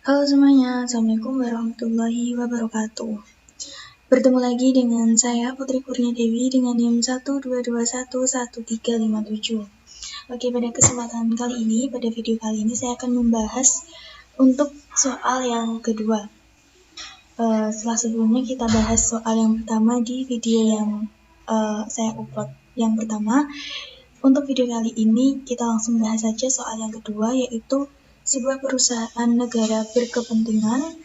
Halo semuanya, Assalamualaikum warahmatullahi wabarakatuh. Bertemu lagi dengan saya Putri Kurnia Dewi dengan NIM 122113557. Oke, pada kesempatan kali ini, pada video kali ini saya akan membahas untuk soal yang kedua. Setelah sebelumnya kita bahas soal yang pertama di video yang saya upload yang pertama. Untuk video kali ini kita langsung bahas saja soal yang kedua, yaitu sebuah perusahaan negara berkepentingan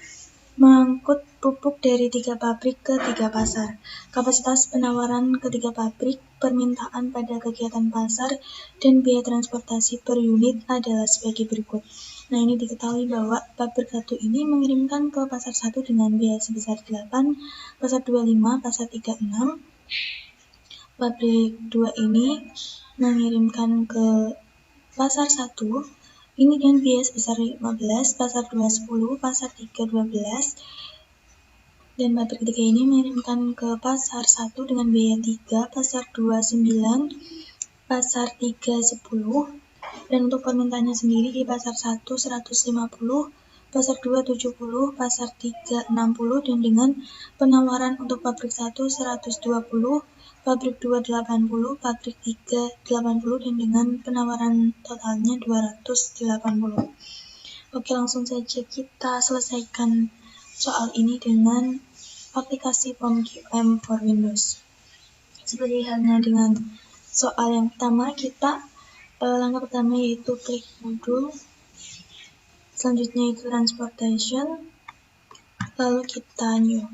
mengangkut pupuk dari 3 pabrik ke 3 pasar. Kapasitas penawaran ketiga pabrik, permintaan pada kegiatan pasar, dan biaya transportasi per unit adalah sebagai berikut. Nah, ini diketahui bahwa pabrik 1 ini mengirimkan ke pasar 1 dengan biaya sebesar 8, pasar 2 5, pasar 3 6. Pabrik 2 ini mengirimkan ke pasar 1 ini dengan biaya sebesar 15, pasar 2 10, pasar 3 12, dan pabrik 3 ini mengirimkan ke pasar 1 dengan biaya 3, pasar 2 9, pasar 3 10, dan untuk permintaannya sendiri di pasar 1 150, pasar 2 70, pasar 3 60, dan dengan penawaran untuk pabrik 1 120, pabrik 2 80, pabrik 3 80, dan dengan penawaran totalnya 280. Oke, langsung saja kita selesaikan soal ini dengan aplikasi PomQM for Windows. Seperti halnya dengan soal yang pertama, kita langkah pertama yaitu klik modul, selanjutnya itu transportation, lalu kita new.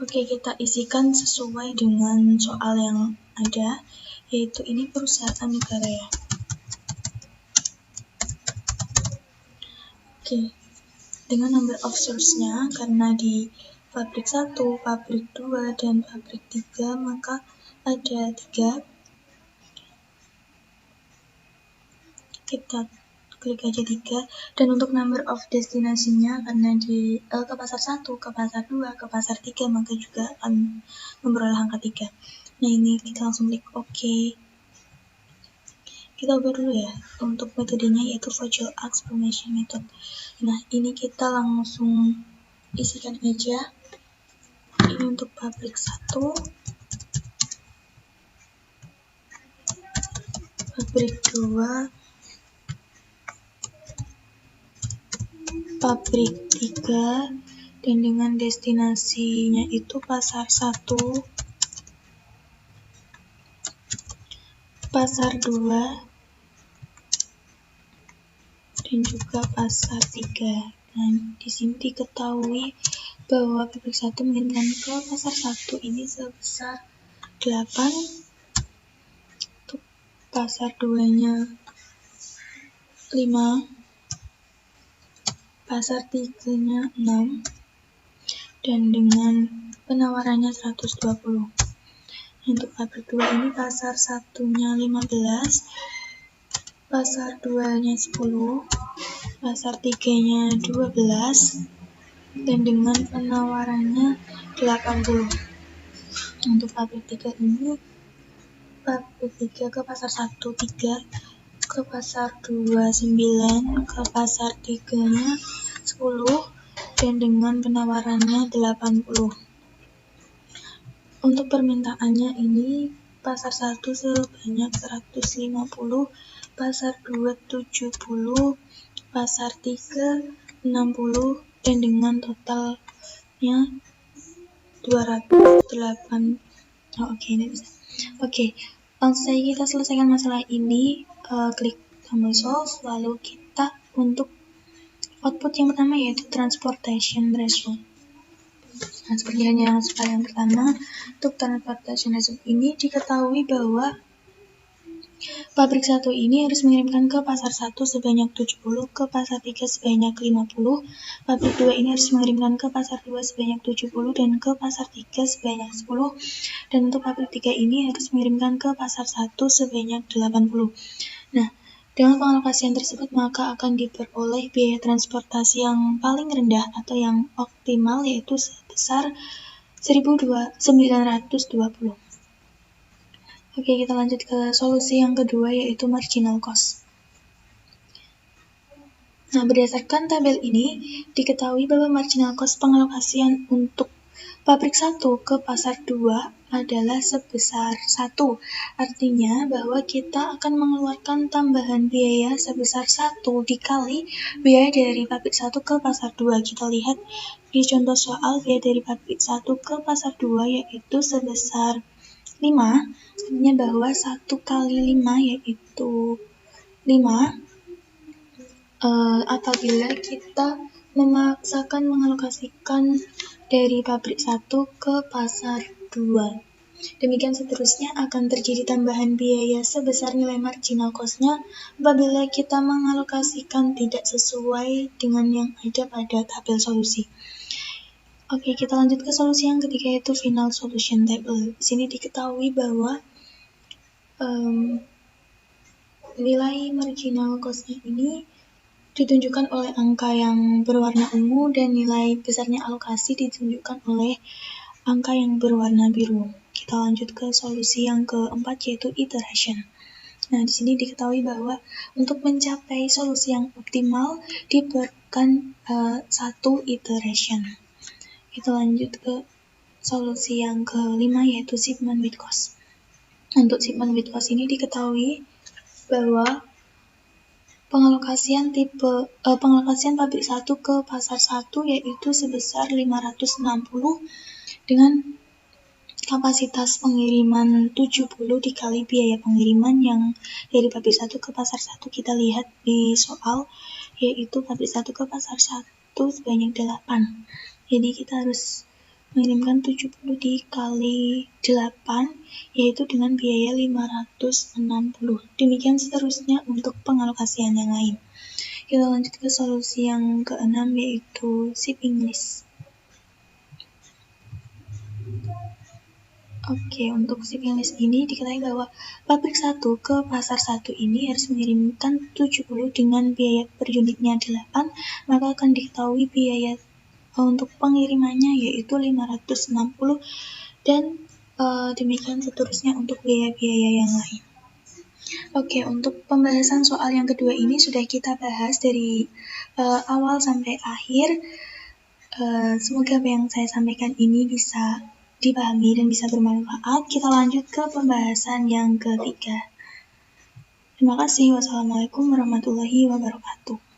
Oke, kita isikan sesuai dengan soal yang ada, yaitu ini perusahaan negara ya. Oke, dengan number of source-nya, karena di pabrik 1, pabrik 2, dan pabrik 3, maka ada 3. Kita klik aja 3. Dan untuk number of destination-nya, karena di ke pasar 1, ke pasar 2, ke pasar 3, maka juga akan memperoleh angka 3. Nah, ini kita langsung klik OK. Kita ubah dulu ya, untuk metodenya yaitu Virtual Explanation Method. Nah, ini kita langsung isikan aja. Ini untuk pabrik 1, pabrik 2, pabrik 3, dan dengan destinasinya itu pasar 1, pasar 2, dan juga pasar 3. Nah, di sini diketahui bahwa pabrik 1 mengirimkan ke pasar 1 ini sebesar 8, untuk pasar 2-nya 5, pasar 3-nya 6, dan dengan penawarannya 120. Untuk pabrik 2 ini pasar 1-nya 15, pasar 2-nya 10, pasar 3-nya 12, dan dengan penawarannya 80. Untuk pabrik 3 ini, pabrik 3 ke pasar 1 3, ke pasar 2 9, ke pasar 3-nya 10, dan dengan penawarannya 80. Untuk permintaannya ini pasar 1 sebanyak 150, pasar 2 70, pasar 3 60, dan dengan totalnya 208. Oke, ini bisa. Oke, langsung saja kita selesaikan masalah ini. Klik tombol solve, lalu kita untuk output yang pertama yaitu transportation ratio. Nah, seperti halnya soal yang pertama, untuk transportation ratio ini diketahui bahwa pabrik 1 ini harus mengirimkan ke pasar 1 sebanyak 70, ke pasar 3 sebanyak 50, pabrik 2 ini harus mengirimkan ke pasar 2 sebanyak 70, dan ke pasar 3 sebanyak 10, dan untuk pabrik 3 ini harus mengirimkan ke pasar 1 sebanyak 80. Nah, dengan pengalokasian tersebut maka akan diperoleh biaya transportasi yang paling rendah atau yang optimal yaitu sebesar 1.920. Oke, kita lanjut ke solusi yang kedua yaitu marginal cost. Nah, berdasarkan tabel ini, diketahui bahwa marginal cost pengalokasian untuk pabrik 1 ke pasar 2 adalah sebesar 1. Artinya bahwa kita akan mengeluarkan tambahan biaya sebesar 1 dikali biaya dari pabrik 1 ke pasar 2. Kita lihat di contoh soal biaya dari pabrik 1 ke pasar 2 yaitu sebesar 5. Artinya bahwa 1 kali 5 yaitu 5. Apabila kita memaksakan mengalokasikan dari pabrik 1 ke pasar 2. Demikian seterusnya akan terjadi tambahan biaya sebesar nilai marginal cost-nya apabila kita mengalokasikan tidak sesuai dengan yang ada pada tabel solusi. Oke, kita lanjut ke solusi yang ketiga yaitu final solution table. Di sini diketahui bahwa nilai marginal cost-nya ini ditunjukkan oleh angka yang berwarna ungu dan nilai besarnya alokasi ditunjukkan oleh angka yang berwarna biru. Kita lanjut ke solusi yang keempat yaitu iteration. Nah, di sini diketahui bahwa untuk mencapai solusi yang optimal diperlukan 1 iteration. Kita lanjut ke solusi yang kelima yaitu shipment with cost. Untuk shipment with cost ini diketahui bahwa pengalokasian pabrik 1 ke pasar 1 yaitu sebesar 560 dengan kapasitas pengiriman 70 dikali biaya pengiriman yang dari pabrik 1 ke pasar 1 kita lihat di soal yaitu pabrik 1 ke pasar 1 sebanyak 8. Jadi kita harus mengirimkan 70 dikali 8 yaitu dengan biaya 560. Demikian seterusnya untuk pengalokasian yang lain. Kita lanjut ke solusi yang keenam yaitu shipping list. Oke, untuk shipping list ini diketahui bahwa pabrik 1 ke pasar 1 ini harus mengirimkan 70 dengan biaya per unitnya 8, maka akan diketahui biaya untuk pengirimannya yaitu 560 dan demikian seterusnya untuk biaya-biaya yang lain. Oke, untuk pembahasan soal yang kedua ini sudah kita bahas dari awal sampai akhir. Semoga apa yang saya sampaikan ini bisa dipahami dan bisa bermanfaat. Kita lanjut ke pembahasan yang ketiga. Terima kasih. Wassalamualaikum warahmatullahi wabarakatuh.